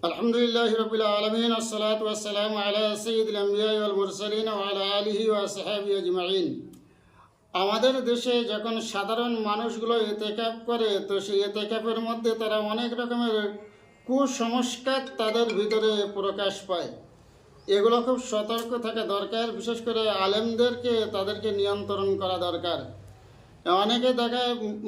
আলহামদুলিল্লাহি রাব্বিল আলামিন আসসালাতু ওয়াসসালামু আলা সাইয়্যিদিল আমবিয়া ওয়াল মুরসালিন ওয়া আলা আলিহি ওয়া আসহাবিহি আজমাইন। আমাদের দেশে যখন সাধারণ মানুষগুলো ইতিকাফ করে, তো সেই ইতিকাফের মধ্যে তারা অনেক রকমের কুসংস্কার তাদের ভিতরে প্রকাশ পায়। এগুলো খুব সতর্ক থাকা দরকার, বিশেষ করে আলেমদেরকে তাদেরকে নিয়ন্ত্রণ করা দরকার। অনেকে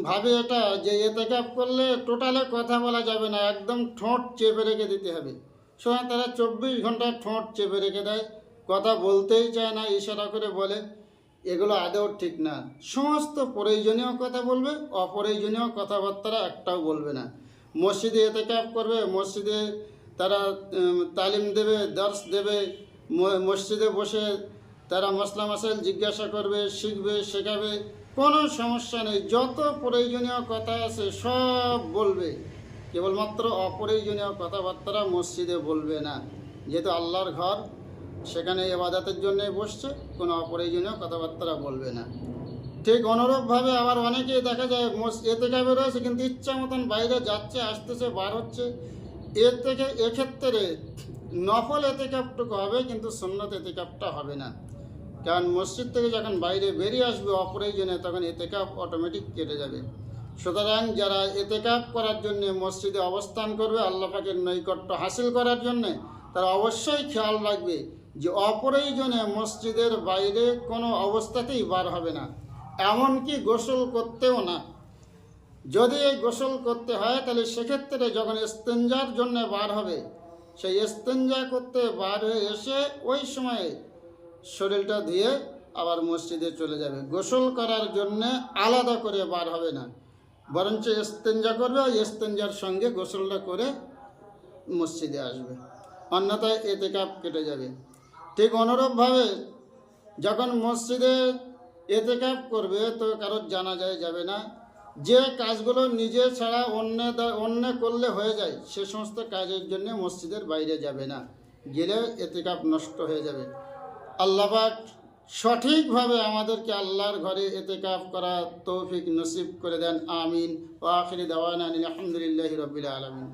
ভাবে এটা যে ইতিকাফ করলে টোটালে কথা বলা যাবে না, একদম ঠোঁট চেপে রেখে দিতে হবে। সময় তারা 24 ঘন্টা ঠোঁট চেপে রেখে দেয়, কথা বলতেই চায় না, ইশারা করে বলে। এগুলো আদৌ ঠিক না। সমস্ত প্রয়োজনীয় কথা বলবে, অপ্রয়োজনীয় কথাবার্তা একটাও বলবে না। মসজিদে ইতিকাফ করবে, মসজিদে তারা তালিম দেবে, দর্শ দেবে, মসজিদে বসে তারা মসলা মাসাইল জিজ্ঞাসা করবে, শিখবে, শেখাবে, কোনো সমস্যা নেই। যত প্রয়োজনীয় কথা আছে সব বলবে, কেবলমাত্র অপ্রয়োজনীয় কথাবার্তা মসজিদে বলবে না। যেহেতু আল্লাহর ঘর, সেখানে ইবাদতের জন্য বসছে, কোনো অপ্রয়োজনীয় কথাবার্তা বলবে না। ঠিক অনুরূপভাবে আবার অনেকেই দেখা যায় ইতিকাফে রয়েছে কিন্তু ইচ্ছা মতন বাইরে যাচ্ছে, আসতেছে, বার হচ্ছে। এক্ষেত্রে নফল ইতিকাফটুকু হবে, কিন্তু সুন্নত ইতিকাফটা হবে না। কারণ মসজিদ থেকে যখন বাইরে বেরিয়ে আসবে অপ্রয়োজনে, তখন ইতিকাফ অটোমেটিক কেটে যাবে। সুতরাং যারা ইতিকাফ করার জন্য মসজিদে অবস্থান করবে, আল্লাহ পাকের নৈকট্য হাসিল করার জন্যে, তারা অবশ্যই খেয়াল রাখবে যে অপ্রয়োজনে মসজিদের বাইরে কোনো অবস্থাতেই বার হবে না, এমনকি গোসল করতেও না। যদি এই গোসল করতে হয়, তাহলে সেক্ষেত্রে যখন ইস্তেঞ্জার জন্য বার হবে, সেই ইস্তেঞ্জা করতে বার হয়ে এসে ওই সময়ে শরীরটা ধুয়ে আবার মসজিদে চলে যাবে। গোসল করার জন্য আলাদা করে বার হবে না, বরঞ্চ ইস্তেঞ্জা করবে, ওই ইস্তেঞ্জার সঙ্গে গোসলটা করে মসজিদে আসবে, অন্যথায় ইতিকাফ কেটে যাবে। ঠিক অনুরূপভাবে যখন মসজিদে ইতিকাফ করবে, তো কারোর জানাজায় যাবে না। যে কাজগুলো নিজে ছাড়া অন্য করলে হয়ে যায়, সে সমস্ত কাজের জন্য মসজিদের বাইরে যাবে না, গেলে ইতিকাফ নষ্ট হয়ে যাবে। আল্লাহ পাক সঠিকভাবে আমাদেরকে আল্লাহর ঘরে ইতিকাফ করা তৌফিক নসিব করে দেন। আমিন। ওয়া আখিরি দাওয়ানা আলহামদুলিল্লাহি রাব্বিল আলামিন।